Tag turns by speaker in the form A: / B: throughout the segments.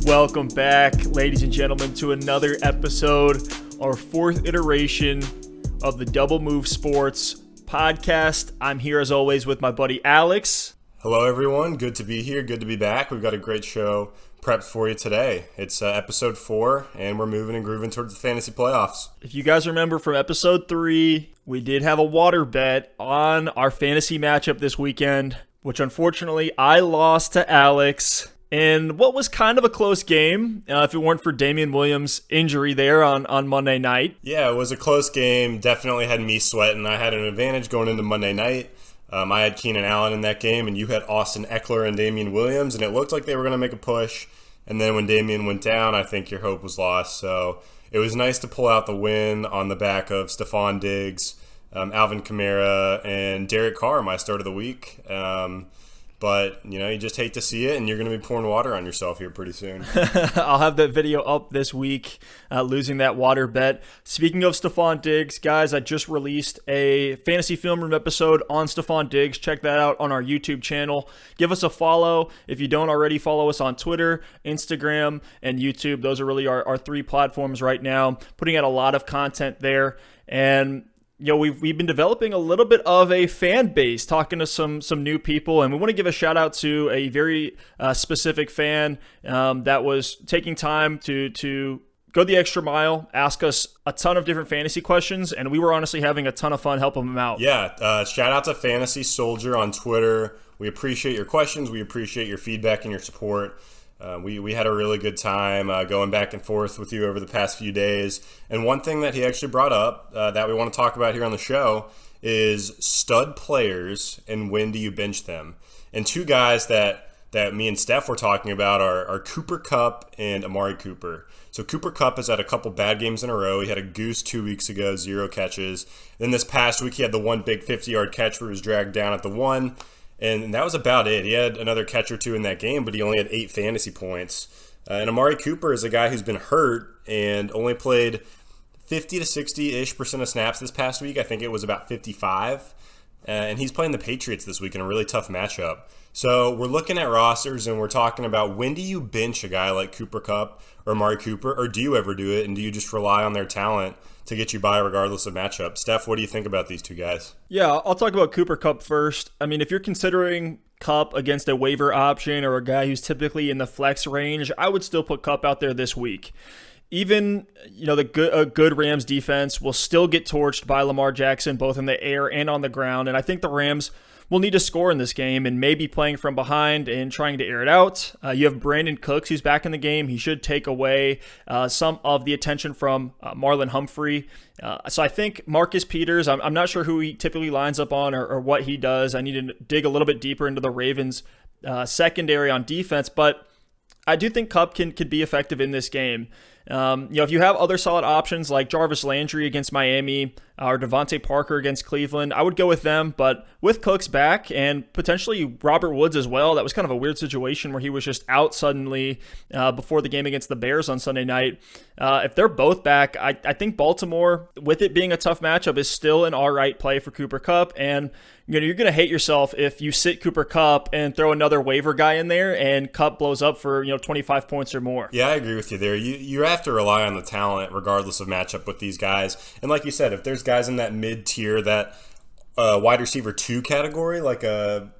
A: Welcome back, ladies and gentlemen, to another episode, our fourth iteration of the Double Move Sports podcast. I'm here as always with my buddy Alex.
B: Hello everyone, good to be here, good to be back. We've got a great show prepped for you today. It's episode 4, and we're moving and grooving towards the fantasy playoffs.
A: If you guys remember from episode 3, we did have a water bet on our fantasy matchup this weekend, which unfortunately I lost to Alex in what was kind of a close game if it weren't for Damian Williams' injury there on Monday night.
B: Yeah, it was a close game. Definitely had me sweating. I had an advantage going into Monday night. I had Keenan Allen in that game, and you had Austin Eckler and Damian Williams, and it looked like they were going to make a push. And then when Damian went down, I think your hope was lost. So it was nice to pull out the win on the back of Stefon Diggs, Alvin Kamara, and Derek Carr, my start of the week. But, you know, you just hate to see it, and you're going to be pouring water on yourself here pretty soon.
A: I'll have that video up this week, losing that water bet. Speaking of Stefon Diggs, guys, I just released a Fantasy Film Room episode on Stefon Diggs. Check that out on our YouTube channel. Give us a follow. If you don't already, follow us on Twitter, Instagram, and YouTube. Those are really our 3 platforms right now. Putting out a lot of content there. And you know, we've been developing a little bit of a fan base, talking to some new people, and we want to give a shout out to a very specific fan that was taking time to go the extra mile, ask us a ton of different fantasy questions, and we were honestly having a ton of fun helping him out.
B: Yeah, shout out to Fantasy Soldier on Twitter. We appreciate your questions. We appreciate your feedback and your support. We had a really good time going back and forth with you over the past few days. And one thing that he actually brought up that we want to talk about here on the show is stud players and when do you bench them. And 2 guys that me and Steph were talking about are Cooper Kupp and Amari Cooper. So Cooper Kupp has had a couple bad games in a row. He had a goose 2 weeks ago, 0 catches. Then this past week he had the one big 50-yard catch where he was dragged down at the 1. And that was about it. He had another catch or 2 in that game, but he only had 8 fantasy points. And Amari Cooper is a guy who's been hurt and only played 50 to 60-ish% of snaps this past week. I think it was about 55. And he's playing the Patriots this week in a really tough matchup. So we're looking at rosters and we're talking about when do you bench a guy like Cooper Kupp or Amari Cooper, or do you ever do it, and do you just rely on their talent to get you by regardless of matchup? Steph, what do you think about these 2 guys?
A: Yeah, I'll talk about Cooper Kupp first. I mean, if you're considering Kupp against a waiver option or a guy who's typically in the flex range, I would still put Kupp out there this week. Even, you know, a good Rams defense will still get torched by Lamar Jackson, both in the air and on the ground. And I think the Rams will need to score in this game and maybe playing from behind and trying to air it out. You have Brandon Cooks, who's back in the game. He should take away some of the attention from Marlon Humphrey. So I think Marcus Peters, I'm not sure who he typically lines up on or what he does. I need to dig a little bit deeper into the Ravens secondary on defense, but I do think Kupp could be effective in this game. You know, if you have other solid options like Jarvis Landry against Miami or Devontae Parker against Cleveland, I would go with them. But with Cooks back and potentially Robert Woods as well, that was kind of a weird situation where he was just out suddenly before the game against the Bears on Sunday night. If they're both back, I think Baltimore, with it being a tough matchup, is still an all right play for Cooper Kupp. And you know, you're going to hate yourself if you sit Cooper Kupp and throw another waiver guy in there and Kupp blows up for 25 points or more.
B: Yeah, I agree with you there. You have to rely on the talent regardless of matchup with these guys. And like you said, if there's guys in that mid-tier, that wide receiver 2 category, like a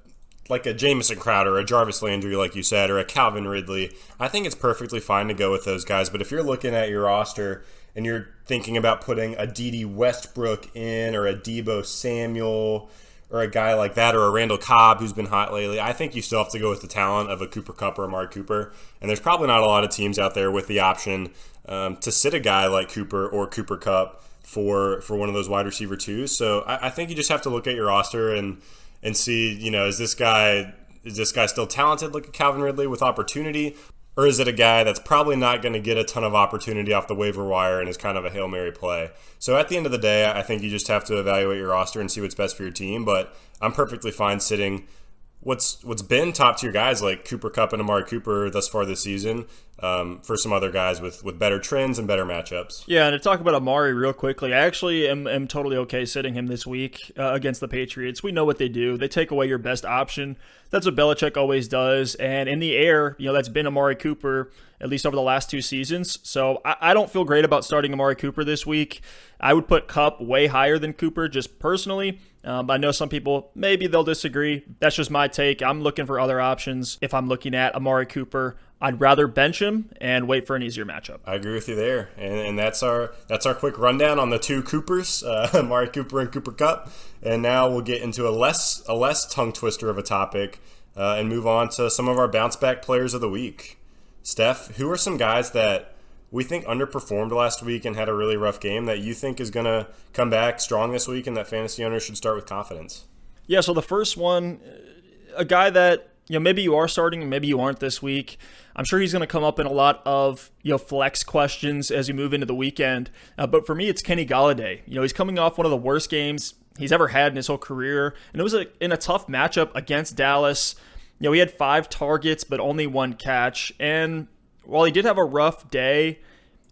B: Jameson Crowder, a Jarvis Landry, like you said, or a Calvin Ridley, I think it's perfectly fine to go with those guys. But if you're looking at your roster and you're thinking about putting a D.D. Westbrook in or a Deebo Samuel or a guy like that, or a Randall Cobb who's been hot lately, I think you still have to go with the talent of a Cooper Kupp or Amari Cooper. And there's probably not a lot of teams out there with the option to sit a guy like Cooper or Cooper Kupp for one of those wide receiver 2s. So I think you just have to look at your roster and see, you know, is this guy still talented like a Calvin Ridley with opportunity? Or is it a guy that's probably not going to get a ton of opportunity off the waiver wire and is kind of a Hail Mary play? So at the end of the day, I think you just have to evaluate your roster and see what's best for your team. But I'm perfectly fine sitting what's been top tier guys like Cooper Kupp and Amari Cooper thus far this season, for some other guys with better trends and better matchups.
A: Yeah, and to talk about Amari real quickly, I actually am totally okay sitting him this week against the Patriots. We know what they do. They take away your best option. That's what Belichick always does. And in the air, that's been Amari Cooper, at least over the last 2 seasons. So I don't feel great about starting Amari Cooper this week. I would put Kupp way higher than Cooper just personally. I know some people, maybe they'll disagree. That's just my take. I'm looking for other options. If I'm looking at Amari Cooper, I'd rather bench him and wait for an easier matchup.
B: I agree with you there, and that's our quick rundown on the 2 Coopers, Amari Cooper and Cooper Kupp. And now we'll get into a less tongue twister of a topic and move on to some of our bounce back players of the week. Steph, who are some guys that we think underperformed last week and had a really rough game that you think is going to come back strong this week and that fantasy owners should start with confidence?
A: Yeah, so the first one, a guy that maybe you are starting, maybe you aren't this week. I'm sure he's going to come up in a lot of flex questions as you move into the weekend. But for me, it's Kenny Golladay. He's coming off one of the worst games he's ever had in his whole career, and it was in a tough matchup against Dallas. He had 5 targets, but only 1 catch. And while he did have a rough day,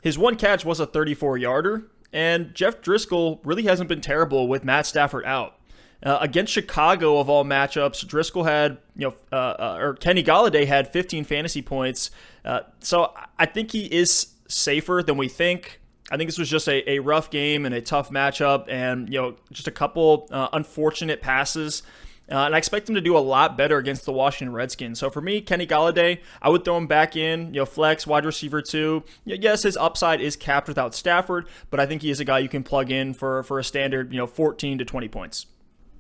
A: his 1 catch was a 34-yarder. And Jeff Driscoll really hasn't been terrible with Matt Stafford out. Against Chicago, of all matchups, Driscoll had, or Kenny Golladay had 15 fantasy points. So I think he is safer than we think. I think this was just a rough game and a tough matchup, and just a couple unfortunate passes. And I expect him to do a lot better against the Washington Redskins. So for me, Kenny Golladay, I would throw him back in, flex, wide receiver 2. Yes, his upside is capped without Stafford, but I think he is a guy you can plug in for a standard, 14 to 20 points.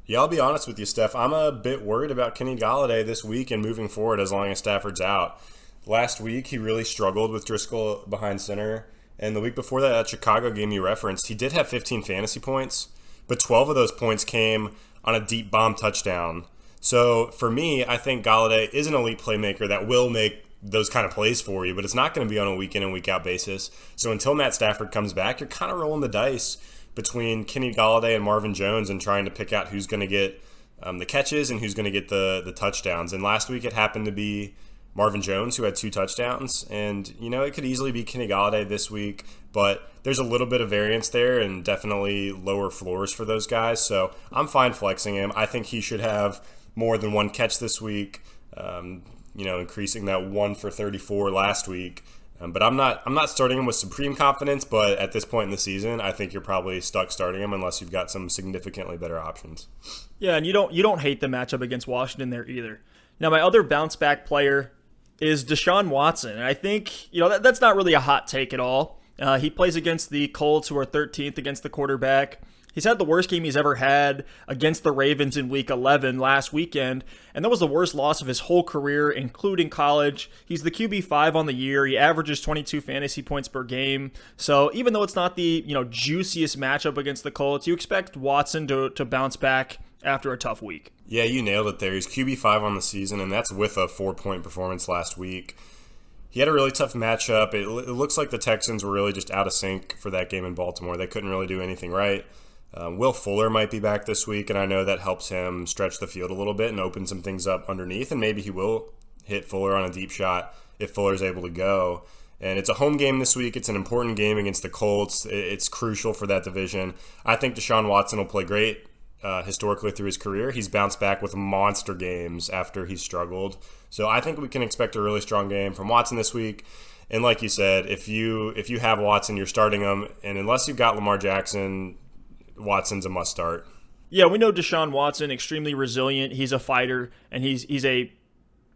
B: Yeah, I'll be honest with you, Steph. I'm a bit worried about Kenny Golladay this week and moving forward as long as Stafford's out. Last week, he really struggled with Driscoll behind center. And the week before that Chicago game you referenced, he did have 15 fantasy points, but 12 of those points came on a deep bomb touchdown. So for me, I think Golladay is an elite playmaker that will make those kind of plays for you, but it's not going to be on a week in and week out basis. So until Matt Stafford comes back, you're kind of rolling the dice between Kenny Golladay and Marvin Jones and trying to pick out who's going to get the catches and who's going to get the touchdowns. And last week it happened to be Marvin Jones who had 2 touchdowns. And, it could easily be Kenny Golladay this week, but there's a little bit of variance there and definitely lower floors for those guys. So I'm fine flexing him. I think he should have more than 1 catch this week, increasing that 1 for 34 last week. But I'm not starting him with supreme confidence, but at this point in the season, I think you're probably stuck starting him unless you've got some significantly better options.
A: Yeah, and you don't hate the matchup against Washington there either. Now, my other bounce back player is Deshaun Watson. And I think, that's not really a hot take at all. He plays against the Colts, who are 13th against the quarterback. He's had the worst game he's ever had against the Ravens in Week 11 last weekend, and that was the worst loss of his whole career, including college. He's the QB5 on the year. He averages 22 fantasy points per game. So even though it's not the juiciest matchup against the Colts, you expect Watson to bounce back after a tough week.
B: Yeah, you nailed it there. He's QB5 on the season, and that's with a 4-point performance last week. He had a really tough matchup. It looks like the Texans were really just out of sync for that game in Baltimore. They couldn't really do anything right. Will Fuller might be back this week, and I know that helps him stretch the field a little bit and open some things up underneath, and maybe he will hit Fuller on a deep shot if Fuller's able to go. And it's a home game this week. It's an important game against the Colts. It's crucial for that division. I think Deshaun Watson will play great historically through his career. He's bounced back with monster games after he's struggled. So I think we can expect a really strong game from Watson this week. And like you said, if you have Watson, you're starting him. And unless you've got Lamar Jackson, Watson's a must start.
A: Yeah, we know Deshaun Watson, extremely resilient. He's a fighter, and he's a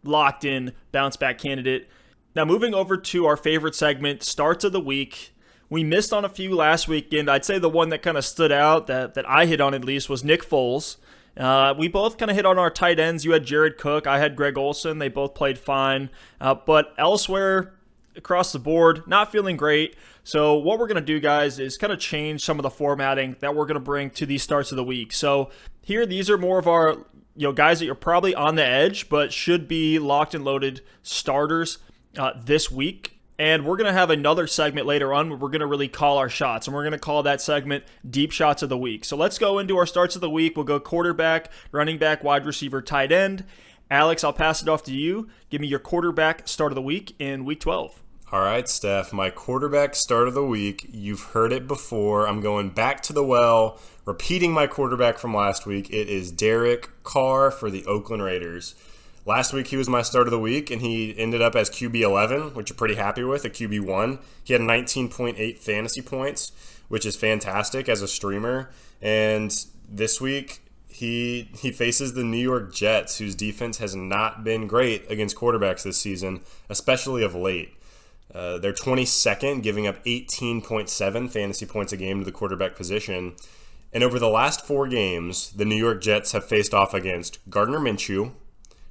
A: locked-in bounce-back candidate. Now, moving over to our favorite segment, starts of the week. We missed on a few last weekend. I'd say the one that kind of stood out, that I hit on at least, was Nick Foles. We both kind of hit on our tight ends. You had Jared Cook. I had Greg Olsen. They both played fine. But elsewhere, across the board, not feeling great. So what we're going to do, guys, is kind of change some of the formatting that we're going to bring to these starts of the week. So here, these are more of our guys that you're probably on the edge, but should be locked and loaded starters this week. And we're going to have another segment later on where we're going to really call our shots. And we're going to call that segment Deep Shots of the Week. So let's go into our starts of the week. We'll go quarterback, running back, wide receiver, tight end. Alex, I'll pass it off to you. Give me your quarterback start of the week in Week 12.
B: All right, Steph, my quarterback start of the week, you've heard it before. I'm going back to the well, repeating my quarterback from last week. It is Derek Carr for the Oakland Raiders. Last week he was my start of the week, and he ended up as QB 11, which you're pretty happy with, a QB 1. He had 19.8 fantasy points, which is fantastic as a streamer. And this week he faces the New York Jets, whose defense has not been great against quarterbacks this season, especially of late. They're 22nd, giving up 18.7 fantasy points a game to the quarterback position. And over the last 4 games, the New York Jets have faced off against Gardner Minshew,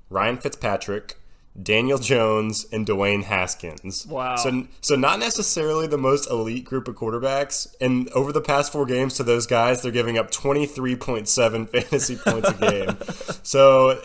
B: Ryan Fitzpatrick, Daniel Jones, and Dwayne Haskins.
A: Wow.
B: So not necessarily the most elite group of quarterbacks. And over the past 4 games to those guys, they're giving up 23.7 fantasy points a game. So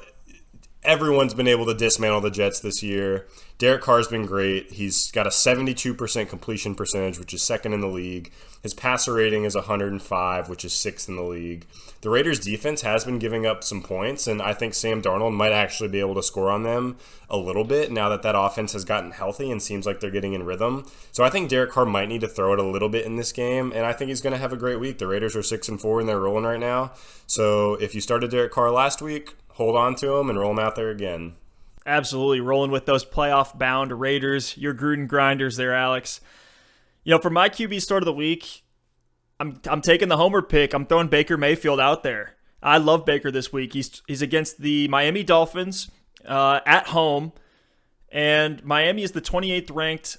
B: everyone's been able to dismantle the Jets this year. Derek Carr's been great. He's got a 72% completion percentage, which is second in the league. His passer rating is 105, which is sixth in the league. The Raiders' defense has been giving up some points, and I think Sam Darnold might actually be able to score on them a little bit now that that offense has gotten healthy and seems like they're getting in rhythm. So I think Derek Carr might need to throw it a little bit in this game, and I think he's going to have a great week. The Raiders are 6-4, and they're rolling right now. So if you started Derek Carr last week, hold on to him and roll him out there again.
A: Absolutely, rolling with those playoff-bound Raiders. Your Gruden grinders there, Alex. For my QB start of the week, I'm taking the homer pick. I'm throwing Baker Mayfield out there. I love Baker this week. He's against the Miami Dolphins at home, and Miami is the 28th ranked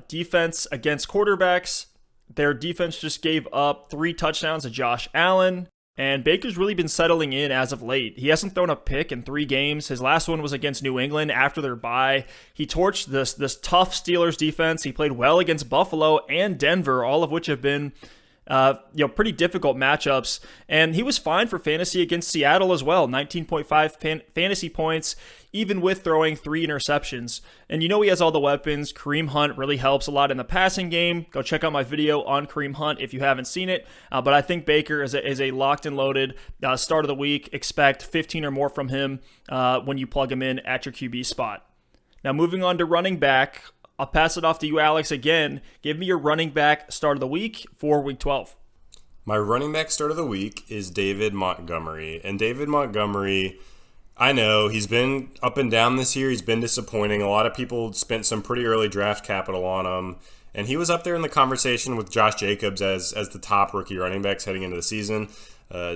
A: defense against quarterbacks. Their defense just gave up 3 touchdowns to Josh Allen. And Baker's really been settling in as of late. He hasn't thrown a pick in 3 games. His last one was against New England after their bye. He torched this tough Steelers defense. He played well against Buffalo and Denver, all of which have been pretty difficult matchups. And he was fine for fantasy against Seattle as well. 19.5 fantasy points, even with throwing 3 interceptions. And he has all the weapons. Kareem Hunt really helps a lot in the passing game. Go check out my video on Kareem Hunt if you haven't seen it. But I think Baker is a locked and loaded start of the week. Expect 15 or more from him when you plug him in at your QB spot. Now moving on to running back, I'll pass it off to you, Alex, again. Give me your running back start of the week for Week 12.
B: My running back start of the week is David Montgomery. And David Montgomery, I know he's been up and down this year. He's been disappointing. A lot of people spent some pretty early draft capital on him. And he was up there in the conversation with Josh Jacobs as the top rookie running backs heading into the season.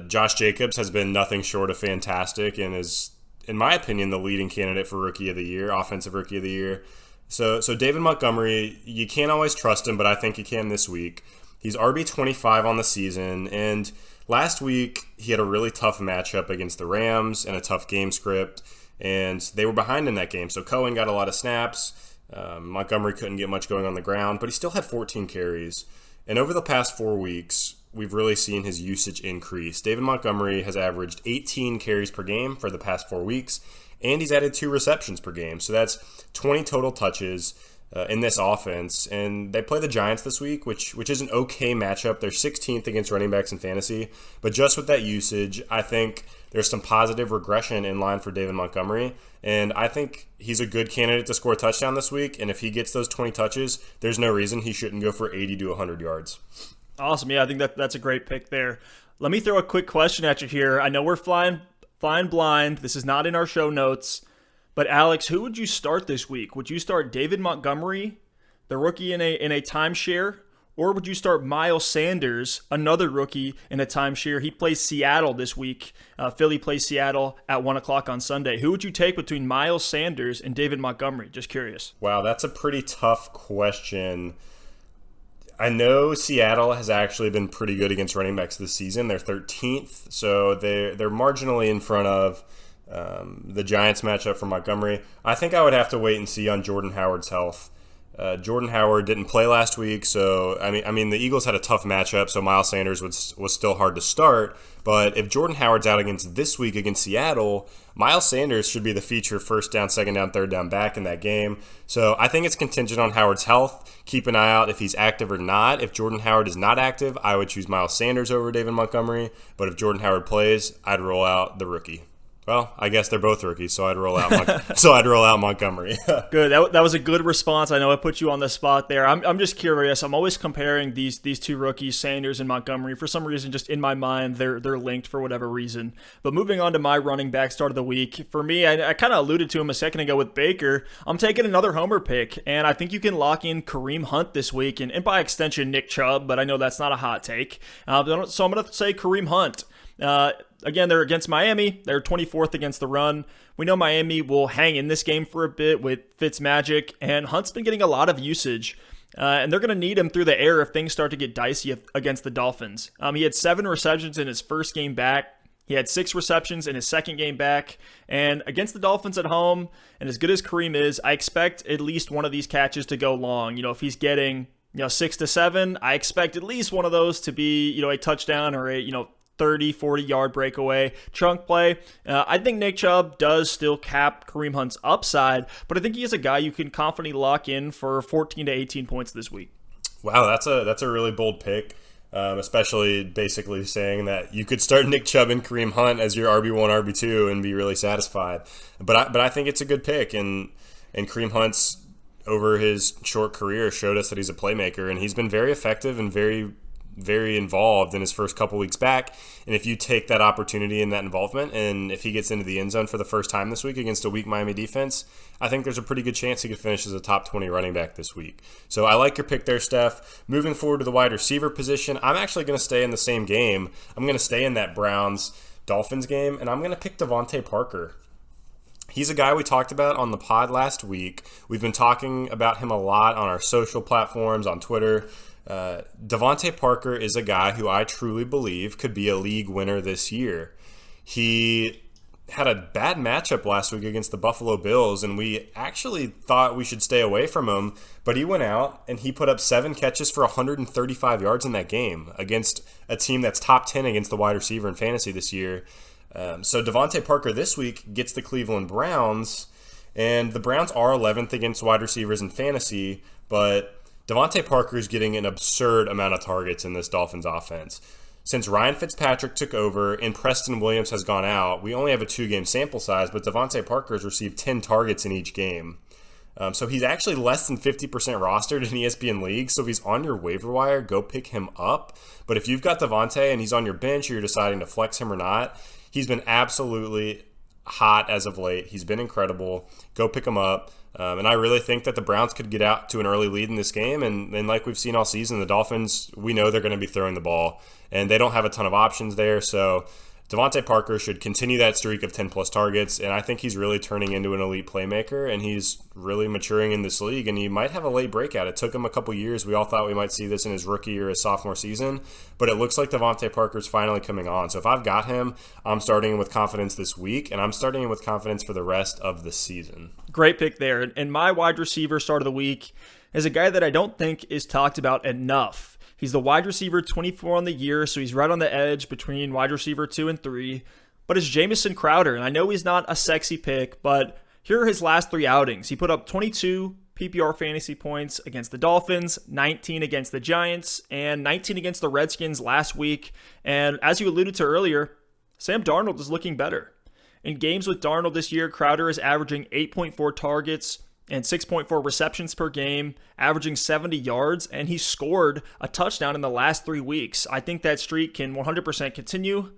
B: Josh Jacobs has been nothing short of fantastic and is, in my opinion, the leading candidate for Rookie of the Year, Offensive Rookie of the Year. So David Montgomery, you can't always trust him, but I think you can this week. He's RB25 on the season, and last week he had a really tough matchup against the Rams and a tough game script, and they were behind in that game. So Cohen got a lot of snaps. Montgomery couldn't get much going on the ground, but he still had 14 carries. And over the past 4 weeks, we've really seen his usage increase. David Montgomery has averaged 18 carries per game for the past 4 weeks, and he's added 2 receptions per game. So that's 20 total touches in this offense. And they play the Giants this week, which is an okay matchup. They're 16th against running backs in fantasy. But just with that usage, I think there's some positive regression in line for David Montgomery. And I think he's a good candidate to score a touchdown this week. And if he gets those 20 touches, there's no reason he shouldn't go for 80 to 100 yards.
A: Awesome. Yeah, I think that's a great pick there. Let me throw a quick question at you here. I know we're flying blind. This is not in our show notes. But Alex, who would you start this week? Would you start David Montgomery, the rookie in a timeshare? Or would you start Myles Sanders, another rookie in a timeshare? He plays Seattle this week. Philly plays Seattle at 1 o'clock on Sunday. Who would you take between Myles Sanders and David Montgomery? Just curious.
B: Wow, that's a pretty tough question. I know Seattle has actually been pretty good against running backs this season. They're 13th, so they're marginally in front of the Giants matchup for Montgomery. I think I would have to wait and see on Jordan Howard's health. Jordan Howard didn't play last week, so I mean the Eagles had a tough matchup, so Myles Sanders was still hard to start. But if Jordan Howard's out against this week against Seattle, Myles Sanders should be the feature first down, second down, third down back in that game. So I think it's contingent on Howard's health. Keep an eye out if he's active or not. If Jordan Howard is not active, I would choose Myles Sanders over David Montgomery. But if Jordan Howard plays, I'd roll out the rookie. Well, I guess they're both rookies, so I'd roll out Montgomery.
A: Good. That was a good response. I know I put you on the spot there. I'm just curious. I'm always comparing these two rookies, Sanders and Montgomery. For some reason, just in my mind, they're linked for whatever reason. But moving on to my running back start of the week, for me, I kind of alluded to him a second ago with Baker. I'm taking another homer pick, and I think you can lock in Kareem Hunt this week, and by extension, Nick Chubb, but I know that's not a hot take. So I'm going to say Kareem Hunt. Again, they're against Miami. They're 24th against the run. We know Miami will hang in this game for a bit with Fitzmagic, and Hunt's been getting a lot of usage. And they're going to need him through the air if things start to get dicey against the Dolphins. He had 7 receptions in his first game back. He had 6 receptions in his second game back. And against the Dolphins at home, and as good as Kareem is, I expect at least one of these catches to go long. If he's getting 6 to 7, I expect at least one of those to be a touchdown or a 30, 40-yard breakaway chunk play. I think Nick Chubb does still cap Kareem Hunt's upside, but I think he is a guy you can confidently lock in for 14 to 18 points this week.
B: Wow, that's a really bold pick, especially basically saying that you could start Nick Chubb and Kareem Hunt as your RB1, RB2 and be really satisfied. But I think it's a good pick, and Kareem Hunt's over his short career showed us that he's a playmaker, and he's been very effective and very involved in his first couple weeks back. And if you take that opportunity and that involvement, and if he gets into the end zone for the first time this week against a weak Miami defense, I think there's a pretty good chance he could finish as a top 20 running back this week. So I like your pick there, Steph. Moving forward to the wide receiver position, I'm actually going to stay in the same game. I'm going to stay in that Browns-Dolphins game, and I'm going to pick Devontae Parker. He's a guy we talked about on the pod last week. We've been talking about him a lot on our social platforms, on Twitter. Devontae Parker is a guy who I truly believe could be a league winner this year. He had a bad matchup last week against the Buffalo Bills, and we actually thought we should stay away from him, but he went out and he put up 7 catches for 135 yards in that game against a team that's top 10 against the wide receiver in fantasy this year. So Devontae Parker this week gets the Cleveland Browns, and the Browns are 11th against wide receivers in fantasy, but Devontae Parker is getting an absurd amount of targets in this Dolphins offense. Since Ryan Fitzpatrick took over and Preston Williams has gone out, we only have a 2-game sample size, but Devontae Parker has received 10 targets in each game. So he's actually less than 50% rostered in ESPN leagues, so if he's on your waiver wire, go pick him up. But if you've got Devontae and he's on your bench or you're deciding to flex him or not, he's been absolutely hot as of late. He's been incredible. Go pick him up. And I really think that the Browns could get out to an early lead in this game. And like we've seen all season, the Dolphins, we know they're going to be throwing the ball. And they don't have a ton of options there. So Devontae Parker should continue that streak of 10-plus targets. And I think he's really turning into an elite playmaker. And he's really maturing in this league. And he might have a late breakout. It took him a couple years. We all thought we might see this in his rookie or his sophomore season. But it looks like Devontae Parker's finally coming on. So if I've got him, I'm starting him with confidence this week. And I'm starting him with confidence for the rest of the season.
A: Great pick there. And my wide receiver start of the week is a guy that I don't think is talked about enough. He's the wide receiver 24 on the year, so he's right on the edge between wide receiver 2 and 3. But it's Jameson Crowder, and I know he's not a sexy pick, but here are his last 3 outings. He put up 22 PPR fantasy points against the Dolphins, 19 against the Giants, and 19 against the Redskins last week. And as you alluded to earlier, Sam Darnold is looking better. In games with Darnold this year, Crowder is averaging 8.4 targets and 6.4 receptions per game, averaging 70 yards, and he scored a touchdown in the last 3 weeks. I think that streak can 100% continue,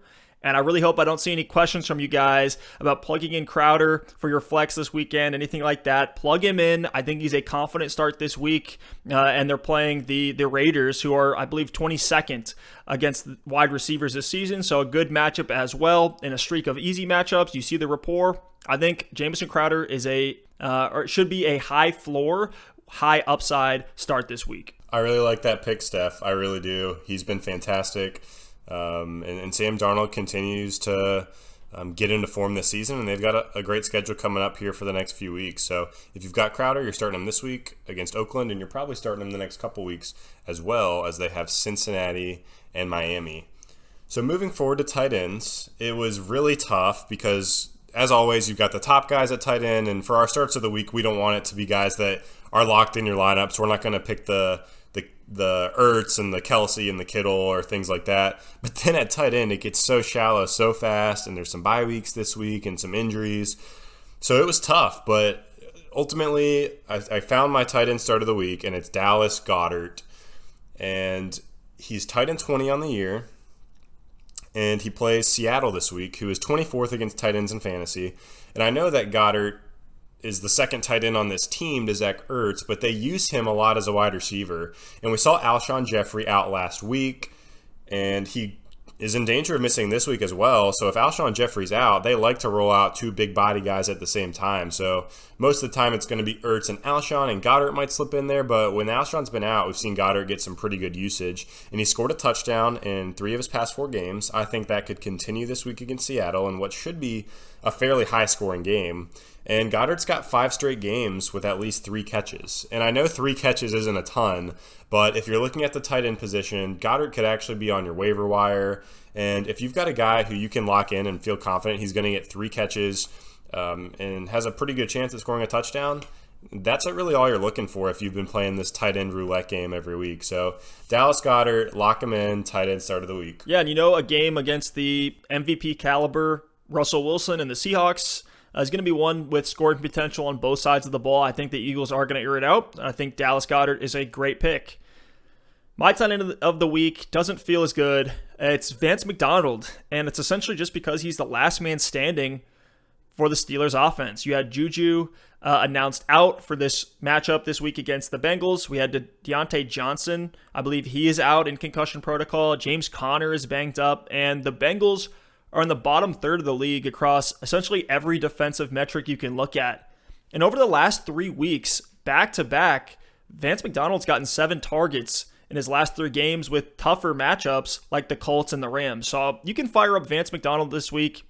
A: and I really hope I don't see any questions from you guys about plugging in Crowder for your flex this weekend, anything like that. Plug him in. I think he's a confident start this week, and they're playing the Raiders, who are, I believe, 22nd against wide receivers this season, so a good matchup as well. In a streak of easy matchups, you see the rapport. I think Jameson Crowder is or should be a high floor, high upside start this week.
B: I really like that pick, Steph. I really do. He's been fantastic. And Sam Darnold continues to get into form this season, and they've got a great schedule coming up here for the next few weeks. So if you've got Crowder, you're starting him this week against Oakland, and you're probably starting him the next couple weeks as well, as they have Cincinnati and Miami. So moving forward to tight ends, it was really tough because, as always, you've got the top guys at tight end, and for our starts of the week, we don't want it to be guys that are locked in your lineup, so we're not going to pick the the Ertz and the Kelsey and the Kittle or things like that. But then at tight end, it gets so shallow so fast, and there's some bye weeks this week and some injuries. So it was tough, but ultimately I found my tight end start of the week, and it's Dallas Goedert. And he's tight end 20 on the year, and he plays Seattle this week, who is 24th against tight ends in fantasy. And I know that Goedert is the second tight end on this team to Zach Ertz, but they use him a lot as a wide receiver. And we saw Alshon Jeffrey out last week, and he is in danger of missing this week as well. So if Alshon Jeffrey's out, they like to roll out two big body guys at the same time. So most of the time it's going to be Ertz and Alshon, and Goddard might slip in there. But when Alshon's been out, we've seen Goddard get some pretty good usage. And he scored a touchdown in 3 of his past 4 games. I think that could continue this week against Seattle in what should be a fairly high-scoring game. And Goddard's got 5 straight games with at least 3 catches. And I know 3 catches isn't a ton, but if you're looking at the tight end position, Goddard could actually be on your waiver wire. And if you've got a guy who you can lock in and feel confident he's going to get 3 catches and has a pretty good chance of scoring a touchdown, that's really all you're looking for if you've been playing this tight end roulette game every week. So Dallas Goedert, lock him in, tight end start of the week.
A: Yeah, and a game against the MVP caliber Russell Wilson and the Seahawks is going to be one with scoring potential on both sides of the ball. I think the Eagles are going to air it out. I think Dallas Goedert is a great pick. My tight end of the week doesn't feel as good. It's Vance McDonald, and it's essentially just because he's the last man standing for the Steelers offense. You had Juju announced out for this matchup this week against the Bengals. We had Deontay Johnson. I believe he is out in concussion protocol. James Conner is banged up, and the Bengals are in the bottom third of the league across essentially every defensive metric you can look at. And over the last 3 weeks, back-to-back, Vance McDonald's gotten 7 targets in his last 3 games with tougher matchups like the Colts and the Rams. So you can fire up Vance McDonald this week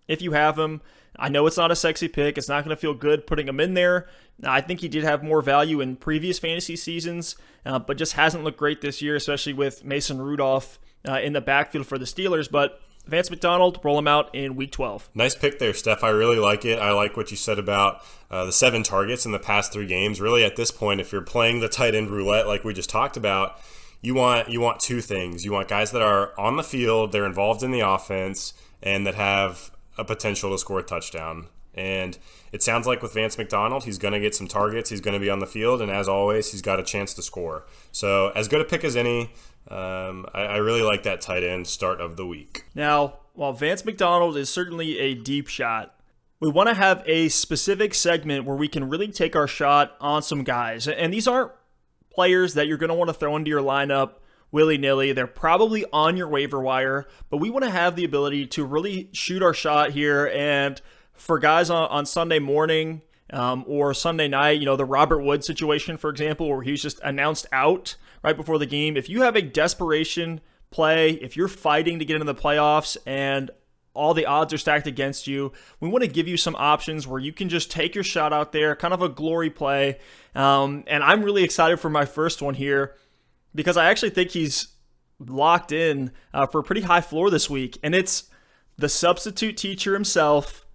A: if you have him. I know it's not a sexy pick. It's not going to feel good putting him in there. I think he did have more value in previous fantasy seasons, but just hasn't looked great this year, especially with Mason Rudolph in the backfield for the Steelers. But Vance McDonald, roll him out in Week 12.
B: Nice pick there, Steph. I really like it. I like what you said about the 7 targets in the past 3 games. Really, at this point, if you're playing the tight end roulette like we just talked about, you want 2 things. You want guys that are on the field, they're involved in the offense, and that have a potential to score a touchdown. And it sounds like with Vance McDonald, he's going to get some targets, he's going to be on the field, and as always, he's got a chance to score. So as good a pick as any. I really like that tight end start of the week.
A: Now, while Vance McDonald is certainly a deep shot, we want to have a specific segment where we can really take our shot on some guys. And these aren't players that you're going to want to throw into your lineup willy-nilly. They're probably on your waiver wire, but we want to have the ability to really shoot our shot here. And for guys on Sunday morning or Sunday night, the Robert Woods situation, for example, where he was just announced out right before the game. If you have a desperation play, if you're fighting to get into the playoffs and all the odds are stacked against you, we want to give you some options where you can just take your shot out there, kind of a glory play. And I'm really excited for my first one here because I actually think he's locked in for a pretty high floor this week. And it's the substitute teacher himself,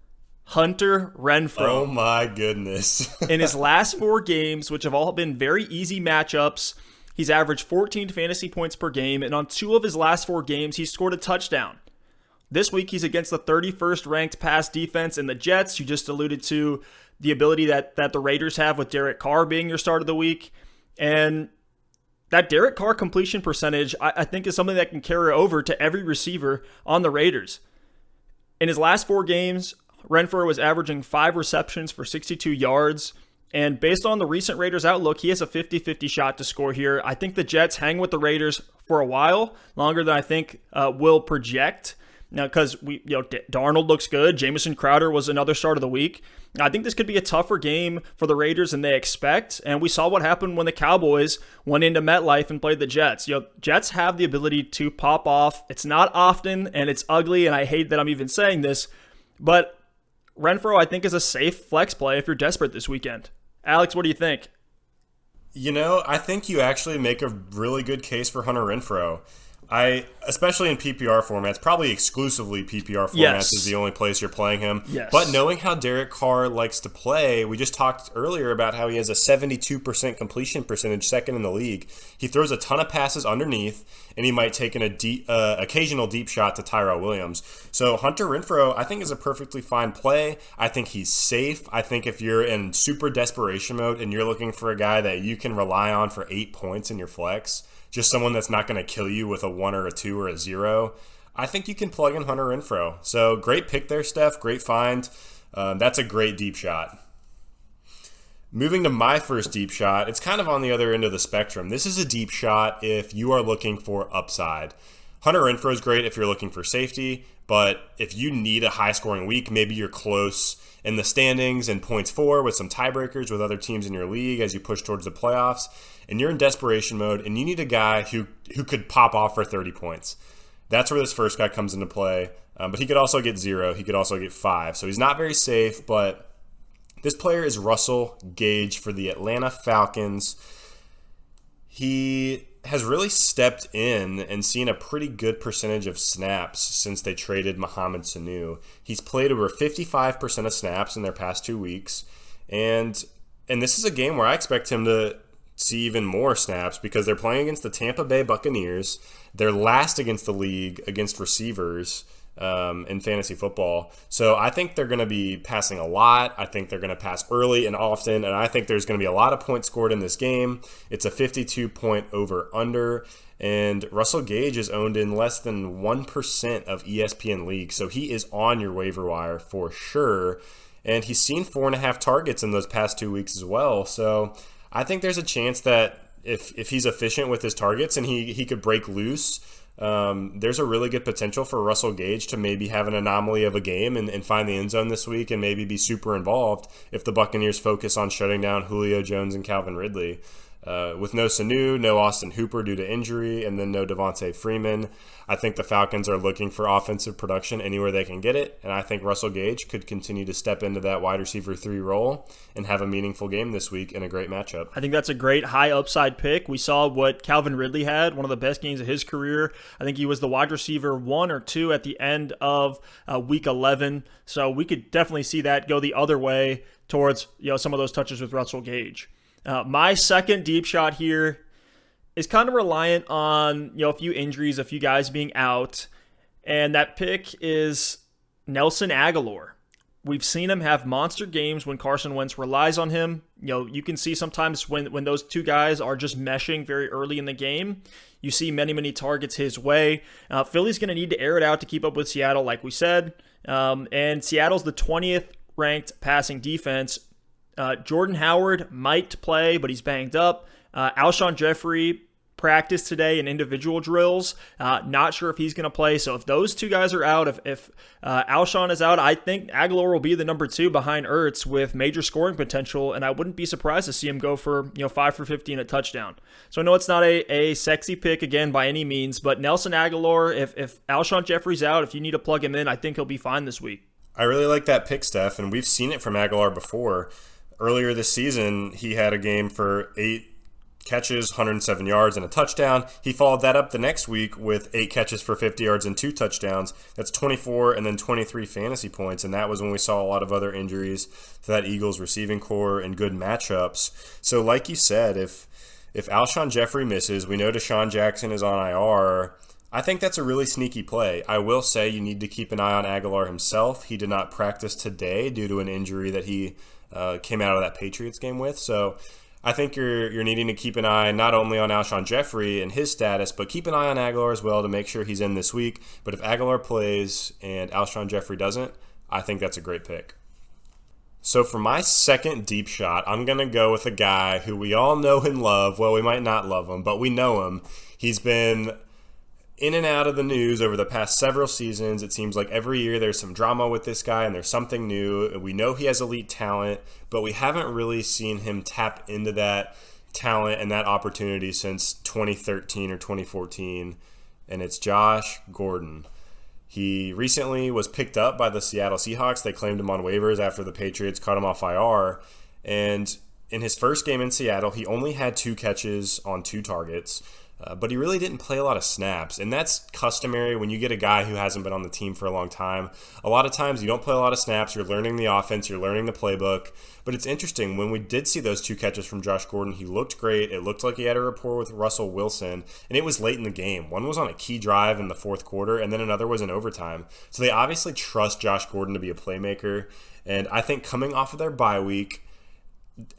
A: Hunter Renfrow.
B: Oh my goodness.
A: In his last 4 games, which have all been very easy matchups, he's averaged 14 fantasy points per game, and on 2 of his last 4 games, he's scored a touchdown. This week, he's against the 31st ranked pass defense in the Jets. You just alluded to the ability that the Raiders have with Derek Carr being your start of the week. And that Derek Carr completion percentage, I think, is something that can carry over to every receiver on the Raiders. In his last 4 games, Renfrow was averaging 5 receptions for 62 yards. And based on the recent Raiders outlook, he has a 50-50 shot to score here. I think the Jets hang with the Raiders for a while, longer than I think will project. Now, because Darnold looks good. Jameson Crowder was another start of the week. I think this could be a tougher game for the Raiders than they expect. And we saw what happened when the Cowboys went into MetLife and played the Jets. Jets have the ability to pop off. It's not often, and it's ugly, and I hate that I'm even saying this. But Renfrow, I think, is a safe flex play if you're desperate this weekend. Alex, what do you think?
B: I think you actually make a really good case for Hunter Renfrow. Especially in PPR formats, probably exclusively PPR formats is the only place you're playing him.
A: Yes.
B: But knowing how Derek Carr likes to play, we just talked earlier about how he has a 72% completion percentage, second in the league. He throws a ton of passes underneath, and he might take an occasional deep shot to Tyrell Williams. So Hunter Renfrow, I think, is a perfectly fine play. I think he's safe. I think if you're in super desperation mode and you're looking for a guy that you can rely on for 8 points in your flex, just someone that's not going to kill you with a 1 or a 2 or a 0, I think you can plug in Hunter Renfrow. So great pick there, Steph. Great find. That's a great deep shot. Moving to my first deep shot, it's kind of on the other end of the spectrum. This is a deep shot if you are looking for upside. Hunter Renfrow is great if you're looking for safety, but if you need a high-scoring week, maybe you're close in the standings and points for with some tiebreakers with other teams in your league as you push towards the playoffs, and you're in desperation mode, and you need a guy who could pop off for 30 points. That's where this first guy comes into play. But he could also get 0. He could also get 5. So he's not very safe, but this player is Russell Gage for the Atlanta Falcons. He has really stepped in and seen a pretty good percentage of snaps since they traded Mohamed Sanu. He's played over 55% of snaps in their past 2 weeks. And this is a game where I expect him to see even more snaps because they're playing against the Tampa Bay Buccaneers. They're last against the league against receivers in fantasy football. So I think they're going to be passing a lot. I think they're going to pass early and often, and I think there's going to be a lot of points scored in this game. It's a 52-point over-under, and Russell Gage is owned in less than 1% of ESPN leagues, so he is on your waiver wire for sure. And he's seen 4.5 targets in those past 2 weeks as well, so I think there's a chance that if he's efficient with his targets and he could break loose, there's a really good potential for Russell Gage to maybe have an anomaly of a game and find the end zone this week and maybe be super involved if the Buccaneers focus on shutting down Julio Jones and Calvin Ridley. With no Sanu, no Austin Hooper due to injury, and then no Devontae Freeman, I think the Falcons are looking for offensive production anywhere they can get it, and I think Russell Gage could continue to step into that wide receiver 3 role and have a meaningful game this week in a great matchup.
A: I think that's a great high upside pick. We saw what Calvin Ridley had, one of the best games of his career. I think he was the wide receiver 1 or 2 at the end of week 11, so we could definitely see that go the other way towards some of those touches with Russell Gage. My second deep shot here is kind of reliant on a few injuries, a few guys being out, and that pick is Nelson Agholor. We've seen him have monster games when Carson Wentz relies on him. You can see sometimes when those two guys are just meshing very early in the game, you see many targets his way. Philly's going to need to air it out to keep up with Seattle, like we said, and Seattle's the 20th ranked passing defense. Jordan Howard might play, but he's banged up. Alshon Jeffrey practiced today in individual drills. Not sure if he's going to play. So if those two guys are out, if Alshon is out, I think Agholor will be the number 2 behind Ertz with major scoring potential, and I wouldn't be surprised to see him go for 5 for 50 and a touchdown. So I know it's not a sexy pick again by any means, but Nelson Agholor, if Alshon Jeffrey's out, if you need to plug him in, I think he'll be fine this week.
B: I really like that pick, Steph, and we've seen it from Agholor before. Earlier this season, he had a game for 8 catches, 107 yards, and a touchdown. He followed that up the next week with 8 catches for 50 yards and 2 touchdowns. That's 24 and then 23 fantasy points, and that was when we saw a lot of other injuries to that Eagles receiving core and good matchups. So like you said, if Alshon Jeffrey misses, we know Deshaun Jackson is on IR. I think that's a really sneaky play. I will say you need to keep an eye on Agholor himself. He did not practice today due to an injury that he came out of that Patriots game with. So I think you're needing to keep an eye not only on Alshon Jeffrey and his status, but keep an eye on Agholor as well to make sure he's in this week. But if Agholor plays and Alshon Jeffrey doesn't, I think that's a great pick. So for my second deep shot, I'm going to go with a guy who we all know and love. Well, we might not love him, but we know him. He's been in and out of the news over the past several seasons. It seems like every year there's some drama with this guy and there's something new. We know he has elite talent, but we haven't really seen him tap into that talent and that opportunity since 2013 or 2014, and it's Josh Gordon. He recently was picked up by the Seattle Seahawks. They claimed him on waivers after the Patriots cut him off IR, and in his first game in Seattle, he only had 2 catches on 2 targets. but he really didn't play a lot of snaps, and that's customary when you get a guy who hasn't been on the team for a long time. A lot of times you don't play a lot of snaps, you're learning the offense, you're learning the playbook, but it's interesting, when we did see those 2 catches from Josh Gordon, he looked great. It looked like he had a rapport with Russell Wilson, and it was late in the game. One was on a key drive in the 4th quarter, and then another was in overtime. So they obviously trust Josh Gordon to be a playmaker, and I think coming off of their bye week,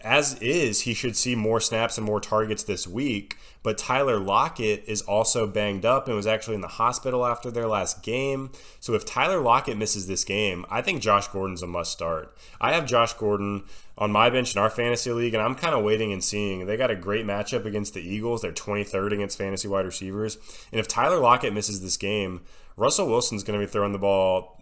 B: as is, he should see more snaps and more targets this week. But Tyler Lockett is also banged up and was actually in the hospital after their last game. So if Tyler Lockett misses this game, I think Josh Gordon's a must start. I have Josh Gordon on my bench in our fantasy league, and I'm kind of waiting and seeing. They got a great matchup against the Eagles. They're 23rd against fantasy wide receivers. And if Tyler Lockett misses this game, Russell Wilson's going to be throwing the ball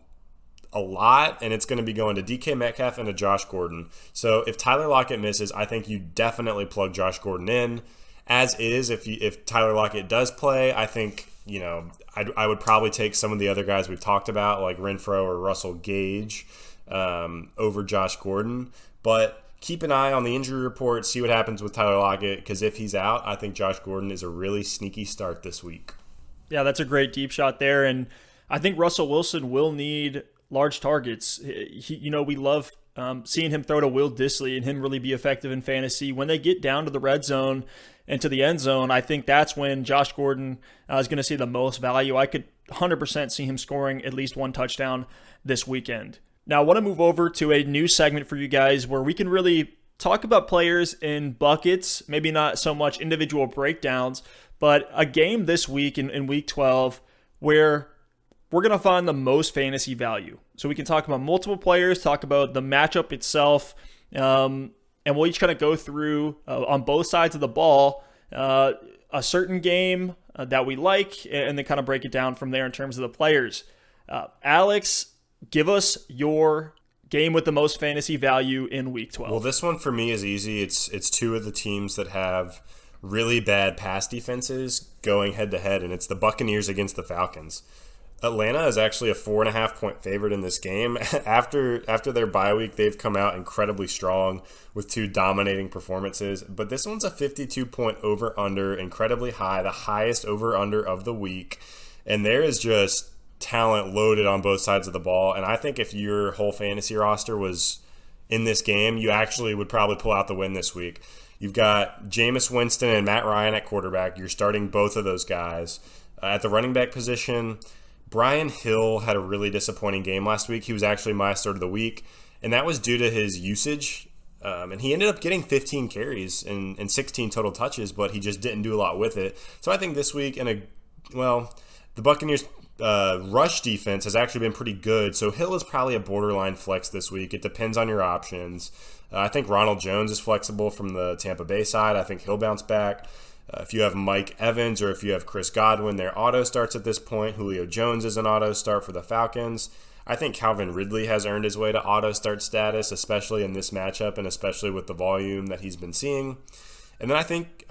B: a lot, and it's going to be going to DK Metcalf and to Josh Gordon. So if Tyler Lockett misses, I think you definitely plug Josh Gordon in. As is, if Tyler Lockett does play, I think, I would probably take some of the other guys we've talked about, like Renfrow or Russell Gage, over Josh Gordon. But keep an eye on the injury report, see what happens with Tyler Lockett, because if he's out, I think Josh Gordon is a really sneaky start this week.
A: Yeah, that's a great deep shot there, and I think Russell Wilson will need large targets. We love seeing him throw to Will Dissly and him really be effective in fantasy. When they get down to the red zone and to the end zone, I think that's when Josh Gordon is going to see the most value. I could 100% see him scoring at least 1 touchdown this weekend. Now, I want to move over to a new segment for you guys where we can really talk about players in buckets, maybe not so much individual breakdowns, but a game this week in Week 12 where we're going to find the most fantasy value. So we can talk about multiple players, talk about the matchup itself, and we'll each kind of go through on both sides of the ball a certain game that we like, and then kind of break it down from there in terms of the players. Alex, give us your game with the most fantasy value in Week 12.
B: Well, this one for me is easy. It's 2 of the teams that have really bad pass defenses going head-to-head, and it's the Buccaneers against the Falcons. Atlanta is actually a 4.5-point favorite in this game. After their bye week, they've come out incredibly strong with 2 dominating performances. But this one's a 52-point over-under, incredibly high, the highest over-under of the week. And there is just talent loaded on both sides of the ball. And I think if your whole fantasy roster was in this game, you actually would probably pull out the win this week. You've got Jameis Winston and Matt Ryan at quarterback. You're starting both of those guys. At the running back position, Brian Hill had a really disappointing game last week. He was actually my start of the week, and that was due to his usage. And he ended up getting 15 carries and 16 total touches, but he just didn't do a lot with it. So I think this week, the Buccaneers' rush defense has actually been pretty good. So Hill is probably a borderline flex this week. It depends on your options. I think Ronald Jones is flexible from the Tampa Bay side. I think he'll bounce back. If you have Mike Evans or if you have Chris Godwin, they're auto starts at this point. Julio Jones is an auto start for the Falcons. I think Calvin Ridley has earned his way to auto start status, especially in this matchup and especially with the volume that he's been seeing. And then I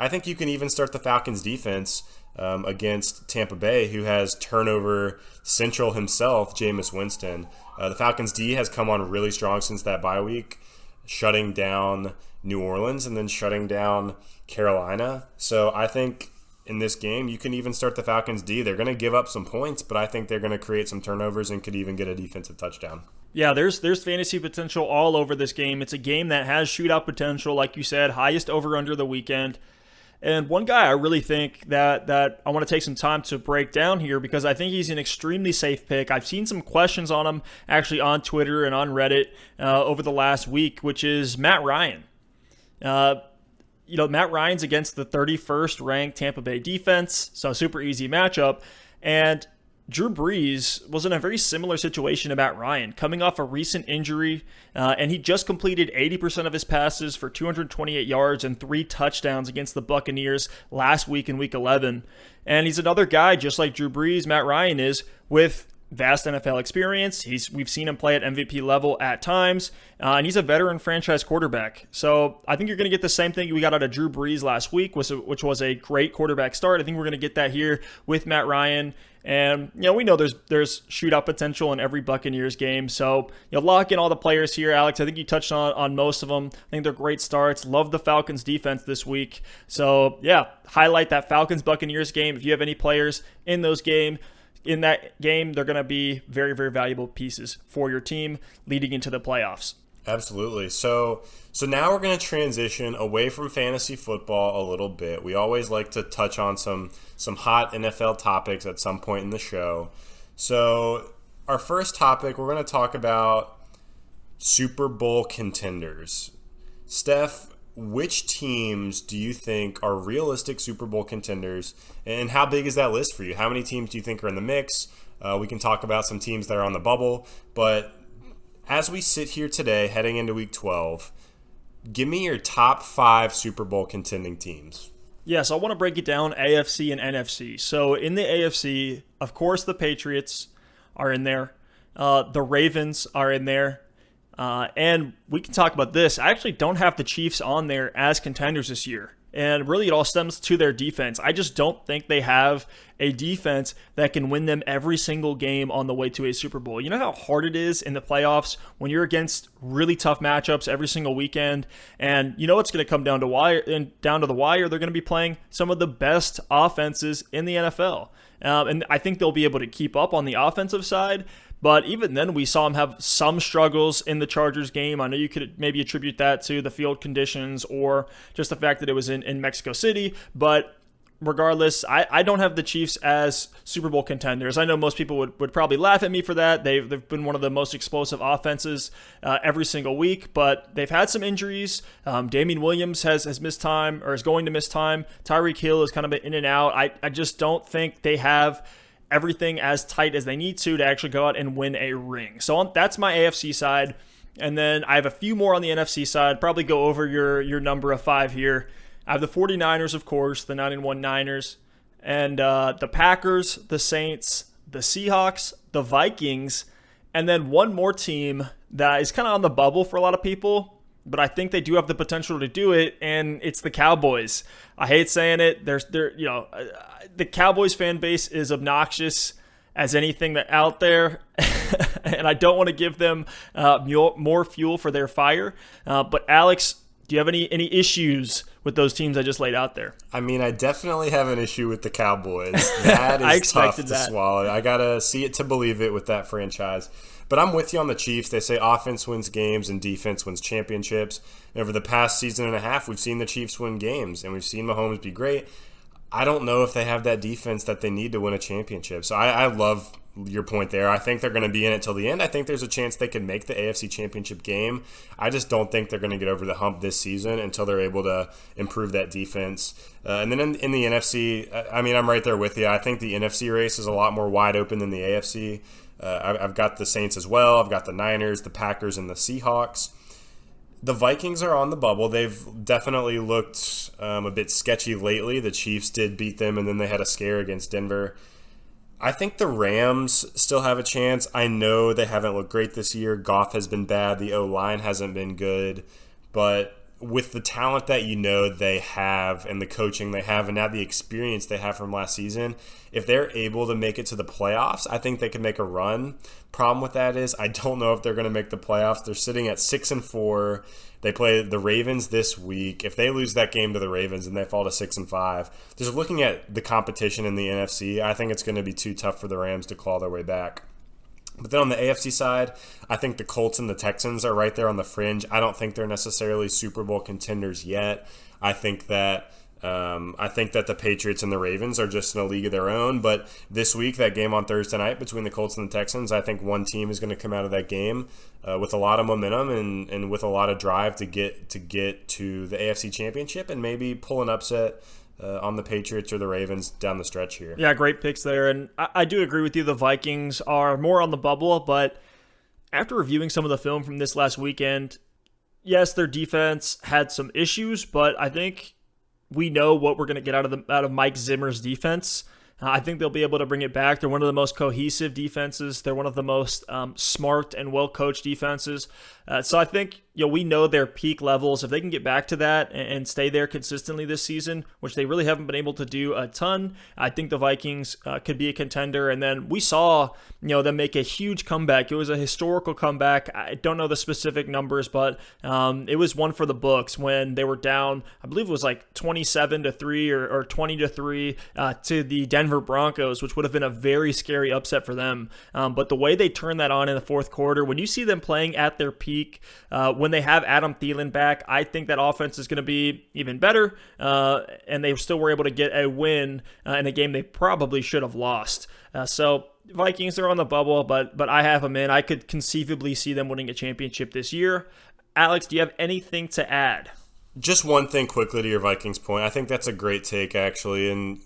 B: think you can even start the Falcons defense against Tampa Bay, who has turnover central himself, Jameis Winston. The Falcons D has come on really strong since that bye week, shutting down New Orleans and then shutting down Carolina. So I think in this game, you can even start the Falcons D. They're going to give up some points, but I think they're going to create some turnovers and could even get a defensive touchdown.
A: Yeah, there's fantasy potential all over this game. It's a game that has shootout potential, like you said, highest over-under the weekend. And one guy I really think that I want to take some time to break down here because I think he's an extremely safe pick. I've seen some questions on him actually on Twitter and on Reddit over the last week, which is Matt Ryan. Matt Ryan's against the 31st ranked Tampa Bay defense, so a super easy matchup. And Drew Brees was in a very similar situation to Matt Ryan, coming off a recent injury, and he just completed 80% of his passes for 228 yards and 3 touchdowns against the Buccaneers last week in Week 11. And he's another guy, just like Drew Brees, Matt Ryan is, with vast NFL experience. We've seen him play at MVP level at times, and he's a veteran franchise quarterback. So I think you're going to get the same thing we got out of Drew Brees last week, which was a great quarterback start. I think we're going to get that here with Matt Ryan. And, we know there's shootout potential in every Buccaneers game. So, lock in all the players here, Alex. I think you touched on most of them. I think they're great starts. Love the Falcons defense this week. So, highlight that Falcons-Buccaneers game. If you have any players in that game, they're going to be very, very valuable pieces for your team leading into the playoffs.
B: Absolutely. So now we're going to transition away from fantasy football a little bit. We always like to touch on some hot NFL topics at some point in the show. So our first topic, we're going to talk about Super Bowl contenders. Steph, which teams do you think are realistic Super Bowl contenders, and how big is that list for you? How many teams do you think are in the mix? We can talk about some teams that are on the bubble, but as we sit here today, heading into Week 12, give me your top 5 Super Bowl contending teams.
A: Yes, I want to break it down AFC and NFC. So in the AFC, of course, the Patriots are in there. The Ravens are in there. And we can talk about this. I actually don't have the Chiefs on there as contenders this year. And really, it all stems to their defense. I just don't think they have a defense that can win them every single game on the way to a Super Bowl. You know how hard it is in the playoffs when you're against really tough matchups every single weekend, and you know it's going to come down to the wire. They're going to be playing some of the best offenses in the NFL, and I think they'll be able to keep up on the offensive side. But even then, we saw him have some struggles in the Chargers game. I know you could maybe attribute that to the field conditions or just the fact that it was in Mexico City. But regardless, I don't have the Chiefs as Super Bowl contenders. I know most people would probably laugh at me for that. They've been one of the most explosive offenses every single week, but they've had some injuries. Damian Williams has missed time or is going to miss time. Tyreek Hill has kind of been in and out. I just don't think they have everything as tight as they need to actually go out and win a ring. So that's my AFC side. And then I have a few more on the NFC side. Probably go over your number of 5 here. I have the 49ers, of course, the 9-1 Niners, and the Packers, the Saints, the Seahawks, the Vikings, and then one more team that is kind of on the bubble for a lot of people, but I think they do have the potential to do it, and it's the Cowboys. I hate saying it. The Cowboys fan base is obnoxious as anything that out there, and I don't want to give them more fuel for their fire. But Alex, do you have any issues with those teams I just laid out there?
B: I mean, I definitely have an issue with the Cowboys. That is tough to swallow. I got to see it to believe it with that franchise. But I'm with you on the Chiefs. They say offense wins games and defense wins championships. And over the past season and a half, we've seen the Chiefs win games, and we've seen Mahomes be great. I don't know if they have that defense that they need to win a championship. So I love your point there. I think they're going to be in it till the end. I think there's a chance they can make the AFC Championship game. I just don't think they're going to get over the hump this season until they're able to improve that defense. And then in the NFC, I mean, I'm right there with you. I think the NFC race is a lot more wide open than the AFC. I've got the Saints as well. I've got the Niners, the Packers, and the Seahawks. The Vikings are on the bubble. They've definitely looked a bit sketchy lately. The Chiefs did beat them, and then they had a scare against Denver. I think the Rams still have a chance. I know they haven't looked great this year. Goff has been bad. The O-line hasn't been good. But with the talent that they have and the coaching they have and now the experience they have from last season, if they're able to make it to the playoffs, I think they can make a run. Problem with that is I don't know if they're going to make the playoffs. They're sitting at 6-4. They play the Ravens this week. If they lose that game to the Ravens and they fall to 6-5, just looking at the competition in the NFC, I think it's going to be too tough for the Rams to claw their way back. But then on the AFC side, I think the Colts and the Texans are right there on the fringe. I don't think they're necessarily Super Bowl contenders yet. I think that the Patriots and the Ravens are just in a league of their own. But this week, that game on Thursday night between the Colts and the Texans, I think one team is going to come out of that game with a lot of momentum and with a lot of drive to get to the AFC Championship and maybe pull an upset on the Patriots or the Ravens down the stretch here.
A: Yeah, great picks there. And I do agree with you. The Vikings are more on the bubble, but after reviewing some of the film from this last weekend, yes, their defense had some issues, but I think we know what we're going to get out of Mike Zimmer's defense. I think they'll be able to bring it back. They're one of the most cohesive defenses. They're one of the most smart and well-coached defenses. So I think we know their peak levels. If they can get back to that and stay there consistently this season, which they really haven't been able to do a ton, I think the Vikings could be a contender. And then we saw them make a huge comeback. It was a historical comeback. I don't know the specific numbers, but it was one for the books when they were down. I believe it was like 27-3 or 20-3 to the Denver Broncos, which would have been a very scary upset for them. But the way they turned that on in the fourth quarter, when you see them playing at their peak, when they have Adam Thielen back, I think that offense is going to be even better. And they still were able to get a win in a game they probably should have lost. So Vikings are on the bubble, but I have them in. I could conceivably see them winning a championship this year. Alex, do you have anything to add?
B: Just one thing quickly to your Vikings point. I think that's a great take, actually. And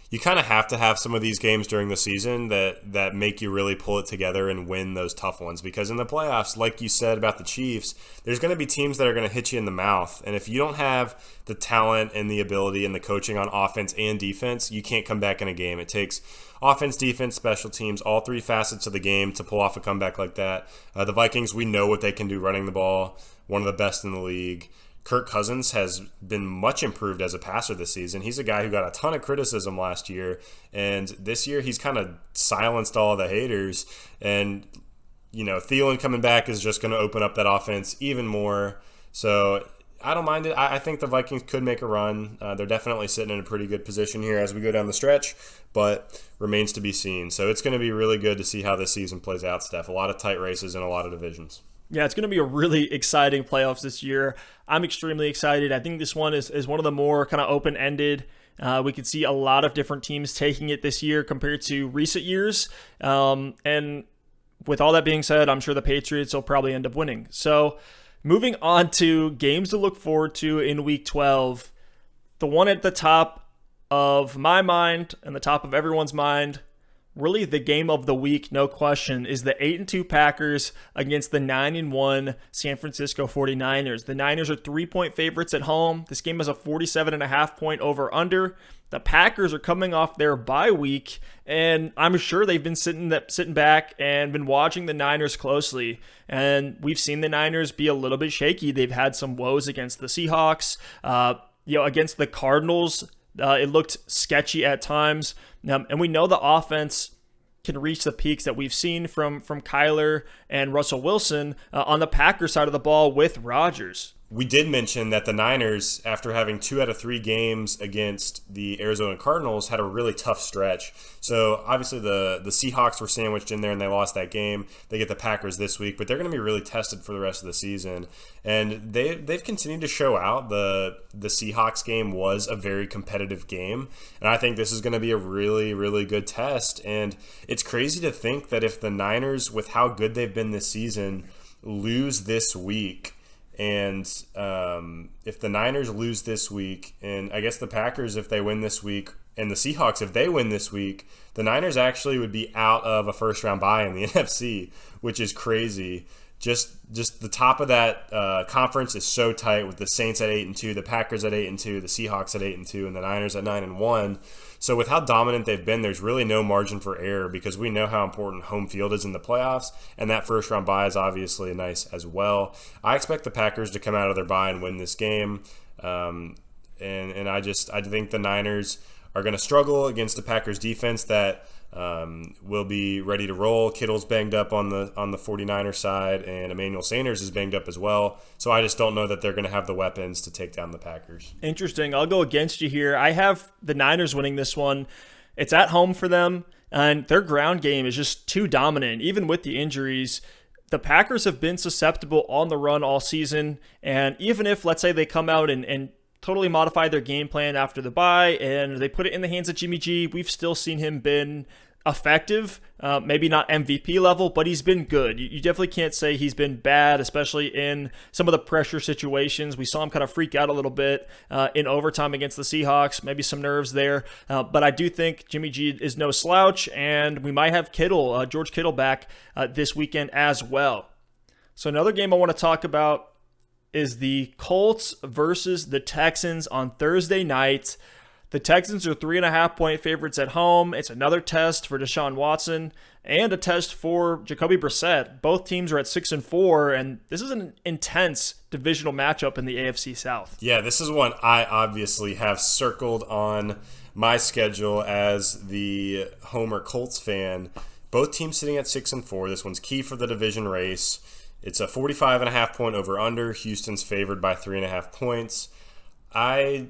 B: you kind of have to have some of these games during the season that make you really pull it together and win those tough ones. Because in the playoffs, like you said about the Chiefs, there's going to be teams that are going to hit you in the mouth. And if you don't have the talent and the ability and the coaching on offense and defense, you can't come back in a game. It takes offense, defense, special teams, all three facets of the game to pull off a comeback like that. The Vikings, we know what they can do running the ball, one of the best in the league. Kirk Cousins has been much improved as a passer this season. He's a guy who got a ton of criticism last year, and this year he's kind of silenced all the haters. And, Thielen coming back is just going to open up that offense even more. So I don't mind it. I think the Vikings could make a run. They're definitely sitting in a pretty good position here as we go down the stretch, but remains to be seen. So it's going to be really good to see how this season plays out, Steph. A lot of tight races in a lot of divisions.
A: Yeah, it's going to be a really exciting playoffs this year. I'm extremely excited. I think this one is one of the more kind of open-ended. We could see a lot of different teams taking it this year compared to recent years. And with all that being said, I'm sure the Patriots will probably end up winning. So moving on to games to look forward to in Week 12, the one at the top of my mind and the top of everyone's mind, really the game of the week, no question, is the 8-2 Packers against the 9-1 San Francisco 49ers. The Niners are 3-point favorites at home. This game is a 47.5 point over-under. The Packers are coming off their bye week, and I'm sure they've been sitting back and been watching the Niners closely. And we've seen the Niners be a little bit shaky. They've had some woes against the Seahawks, against the Cardinals. It looked sketchy at times. And we know the offense can reach the peaks that we've seen from Kyler and Russell Wilson on the Packers side of the ball with Rodgers.
B: We did mention that the Niners, after having 2 out of 3 games against the Arizona Cardinals, had a really tough stretch. So obviously the Seahawks were sandwiched in there and they lost that game. They get the Packers this week, but they're going to be really tested for the rest of the season. And they've continued to show out. The Seahawks game was a very competitive game, and I think this is going to be a really, really good test. And it's crazy to think that if the Niners, with how good they've been this season, lose this week, and if the Niners lose this week, and I guess the Packers, if they win this week, and the Seahawks, if they win this week, the Niners actually would be out of a first-round bye in the NFC, which is crazy. Just the top of that conference is so tight with the Saints at 8-2, the Packers at 8-2, the Seahawks at 8-2, and the Niners at 9-1. So with how dominant they've been, there's really no margin for error because we know how important home field is in the playoffs, and that first-round bye is obviously nice as well. I expect the Packers to come out of their bye and win this game, and I think the Niners are going to struggle against the Packers defense that will be ready to roll. Kittle's banged up on the 49er side, and Emmanuel Sanders is banged up as well. So I just don't know that they're going to have the weapons to take down the Packers.
A: Interesting. I'll go against you here. I have the Niners winning this one. It's at home for them, and their ground game is just too dominant, even with the injuries. The Packers have been susceptible on the run all season, and even if, let's say, they come out and totally modify their game plan after the bye and they put it in the hands of Jimmy G, we've still seen him been effective, maybe not MVP level, but he's been good. You definitely can't say he's been bad, especially in some of the pressure situations. We saw him kind of freak out a little bit in overtime against the Seahawks, maybe some nerves there. But I do think Jimmy G is no slouch, and we might have George Kittle back this weekend as well. So another game I want to talk about is the Colts versus the Texans on Thursday night. The Texans are 3.5-point favorites at home. It's another test for Deshaun Watson and a test for Jacoby Brissett. Both teams are at 6-4, and this is an intense divisional matchup in the AFC South.
B: Yeah, this is one I obviously have circled on my schedule as the Homer Colts fan. Both teams sitting at 6-4. This one's key for the division race. It's a 45.5-point over-under. Houston's favored by 3.5 points. I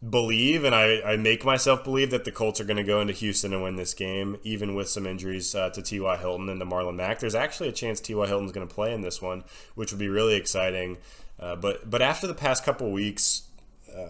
B: believe, and I make myself believe, that the Colts are going to go into Houston and win this game, even with some injuries to T.Y. Hilton and to Marlon Mack. There's actually a chance T.Y. Hilton's going to play in this one, which would be really exciting. But after the past couple weeks,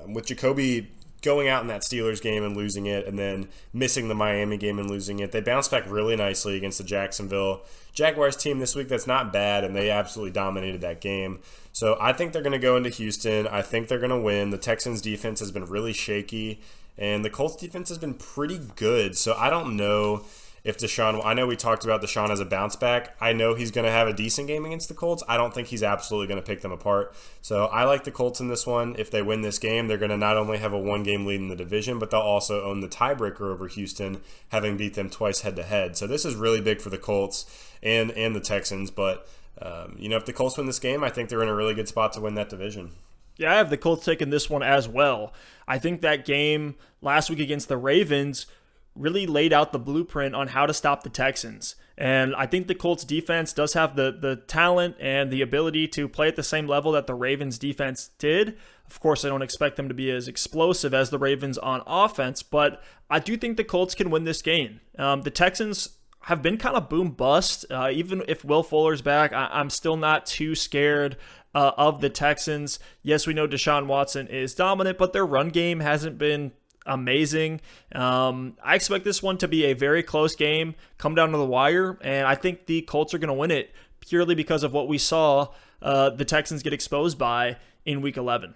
B: with Jacoby going out in that Steelers game and losing it, and then missing the Miami game and losing it, they bounced back really nicely against the Jacksonville Jaguars team this week. That's not bad, and they absolutely dominated that game. So I think they're going to go into Houston. I think they're going to win. The Texans' defense has been really shaky, and the Colts' defense has been pretty good. So I don't know if Deshaun – I know we talked about Deshaun as a bounce back. I know he's going to have a decent game against the Colts. I don't think he's absolutely going to pick them apart. So I like the Colts in this one. If they win this game, they're going to not only have a one-game lead in the division, but they'll also own the tiebreaker over Houston, having beat them twice head-to-head. So this is really big for the Colts and the Texans. But, if the Colts win this game, I think they're in a really good spot to win that division.
A: Yeah, I have the Colts taking this one as well. I think that game last week against the Ravens really laid out the blueprint on how to stop the Texans. And I think the Colts defense does have the talent and the ability to play at the same level that the Ravens defense did. Of course, I don't expect them to be as explosive as the Ravens on offense, but I do think the Colts can win this game. The Texans have been kind of boom bust. Even if Will Fuller's back, I'm still not too scared of the Texans. Yes, we know Deshaun Watson is dominant, but their run game hasn't been amazing. I expect this one to be a very close game, come down to the wire, and I think the Colts are going to win it purely because of what we saw the Texans get exposed by in Week 11.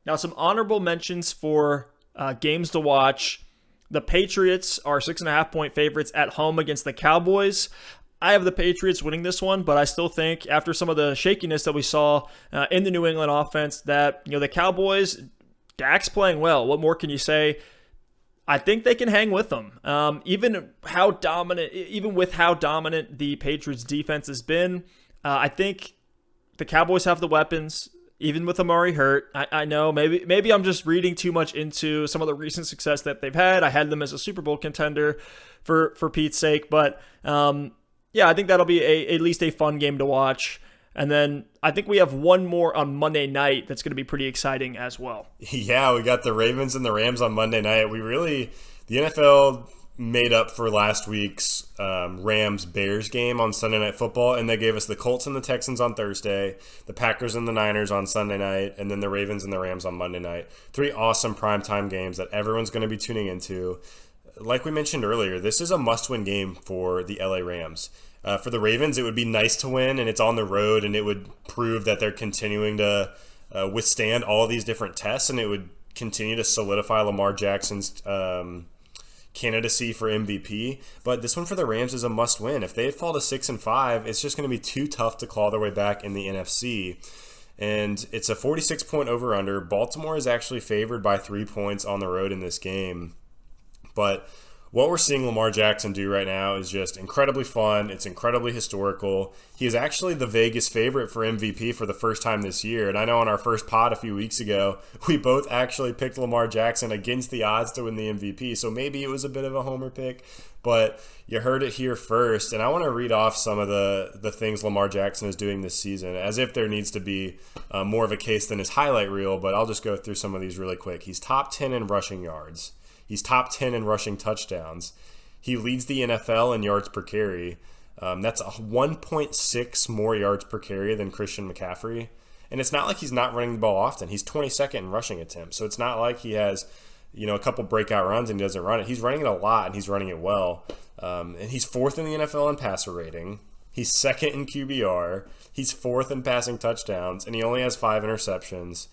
A: Now, some honorable mentions for games to watch. The Patriots are 6.5-point favorites at home against the Cowboys. I have the Patriots winning this one, but I still think after some of the shakiness that we saw in the New England offense that, the Cowboys, Dak's playing well. What more can you say? I think they can hang with them. Even with how dominant the Patriots defense has been, I think the Cowboys have the weapons. Even with Amari hurt, I know maybe I'm just reading too much into some of the recent success that they've had. I had them as a Super Bowl contender for Pete's sake, but I think that'll be at least a fun game to watch. And then I think we have one more on Monday night that's going to be pretty exciting as well.
B: Yeah, we got the Ravens and the Rams on Monday night. The NFL made up for last week's Rams-Bears game on Sunday Night Football, and they gave us the Colts and the Texans on Thursday, the Packers and the Niners on Sunday night, and then the Ravens and the Rams on Monday night. 3 awesome primetime games that everyone's going to be tuning into. Like we mentioned earlier, this is a must-win game for the LA Rams. For the Ravens, it would be nice to win, and it's on the road, and it would prove that they're continuing to withstand all these different tests, and it would continue to solidify Lamar Jackson's candidacy for MVP. But this one for the Rams is a must-win. If they fall to 6-5, it's just going to be too tough to claw their way back in the NFC. And it's a 46-point over-under. Baltimore is actually favored by 3 points on the road in this game. But what we're seeing Lamar Jackson do right now is just incredibly fun. It's incredibly historical. He is actually the Vegas favorite for MVP for the first time this year. And I know on our first pod a few weeks ago, we both actually picked Lamar Jackson against the odds to win the MVP. So maybe it was a bit of a homer pick, but you heard it here first. And I want to read off some of the things Lamar Jackson is doing this season, as if there needs to be more of a case than his highlight reel, but I'll just go through some of these really quick. He's top 10 in rushing yards. He's top 10 in rushing touchdowns. He leads the NFL in yards per carry. That's 1.6 more yards per carry than Christian McCaffrey. And it's not like he's not running the ball often. He's 22nd in rushing attempts. So it's not like he has, a couple breakout runs and he doesn't run it. He's running it a lot, and he's running it well. And he's 4th in the NFL in passer rating. He's 2nd in QBR. He's 4th in passing touchdowns, and he only has 5 interceptions.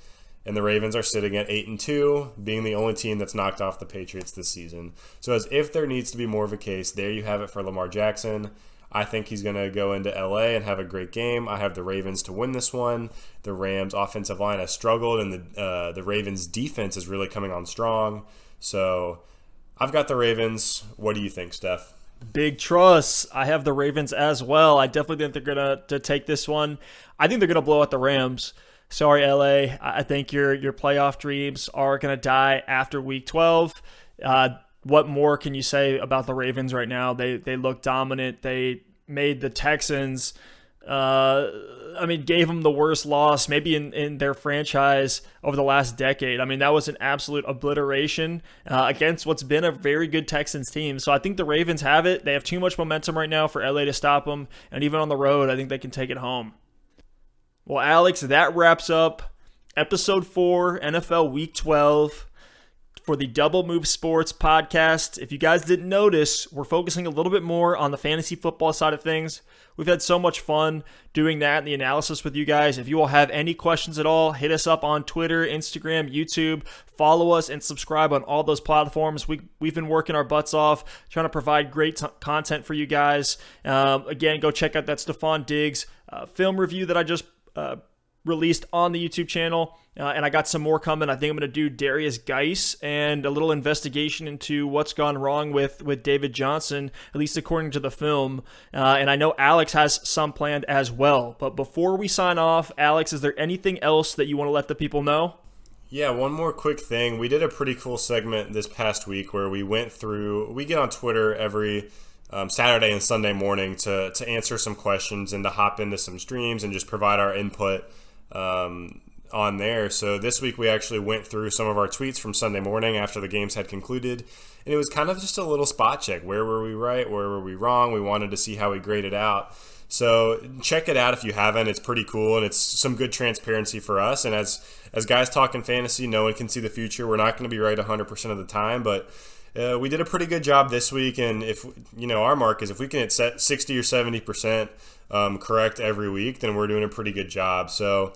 B: And the Ravens are sitting at 8-2, being the only team that's knocked off the Patriots this season. So as if there needs to be more of a case, there you have it for Lamar Jackson. I think he's going to go into LA and have a great game. I have the Ravens to win this one. The Rams' offensive line has struggled, and the Ravens' defense is really coming on strong. So I've got the Ravens. What do you think, Steph?
A: Big trust. I have the Ravens as well. I definitely think they're going to take this one. I think they're going to blow out the Rams. Sorry, LA. I think your playoff dreams are going to die after Week 12. What more can you say about the Ravens right now? They look dominant. They made the Texans, gave them the worst loss maybe in their franchise over the last decade. I mean, that was an absolute obliteration against what's been a very good Texans team. So I think the Ravens have it. They have too much momentum right now for LA to stop them. And even on the road, I think they can take it home. Well, Alex, that wraps up Episode 4, NFL Week 12 for the Double Move Sports podcast. If you guys didn't notice, we're focusing a little bit more on the fantasy football side of things. We've had so much fun doing that and the analysis with you guys. If you all have any questions at all, hit us up on Twitter, Instagram, YouTube. Follow us and subscribe on all those platforms. We've been working our butts off, trying to provide great content for you guys. Again, go check out that Stefon Diggs film review that I just released on the YouTube channel, and I got some more coming. I think I'm going to do Darius Geis and a little investigation into what's gone wrong with David Johnson, at least according to the film, and I know Alex has some planned as well. But before we sign off, Alex, is there anything else that you want to let the people know?
B: Yeah, one more quick thing. We did a pretty cool segment this past week where we get on Twitter every Saturday and Sunday morning to answer some questions and to hop into some streams and just provide our input on there. So this week we actually went through some of our tweets from Sunday morning after the games had concluded, and it was kind of just a little spot check. Where were we right? Where were we wrong? We wanted to see how we graded out. So check it out if you haven't. It's pretty cool, and it's some good transparency for us. And as guys talking fantasy, no one can see the future. We're not going to be right 100% of the time, but we did a pretty good job this week, and if our mark is if we can hit 60 or 70% correct every week, then we're doing a pretty good job. So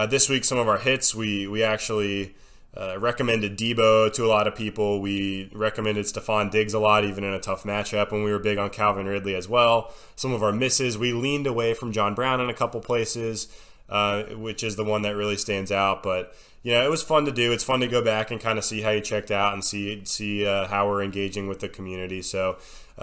B: this week, some of our hits, we actually recommended Debo to a lot of people. We recommended Stefon Diggs a lot, even in a tough matchup, and we were big on Calvin Ridley as well. Some of our misses, we leaned away from John Brown in a couple places, which is the one that really stands out, but it was fun to do. It's fun to go back and kind of see how you checked out and see how we're engaging with the community. So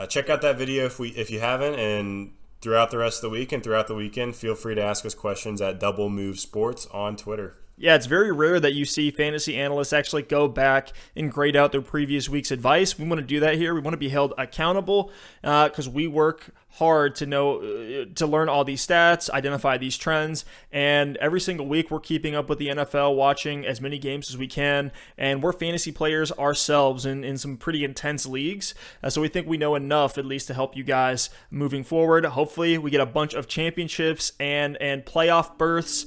B: check out that video if you haven't, and throughout the rest of the week and throughout the weekend, feel free to ask us questions at Double Move Sports on Twitter.
A: Yeah, it's very rare that you see fantasy analysts actually go back and grade out their previous week's advice. We want to do that here. We want to be held accountable because we work hard to learn all these stats, identify these trends, and every single week we're keeping up with the NFL, watching as many games as we can, and we're fantasy players ourselves in some pretty intense leagues, so we think we know enough at least to help you guys moving forward. Hopefully we get a bunch of championships and playoff berths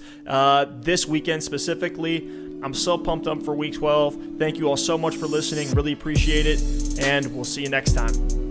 A: this weekend specifically. I'm so pumped up for Week 12. Thank you all so much for listening. Really appreciate it, and we'll see you next time.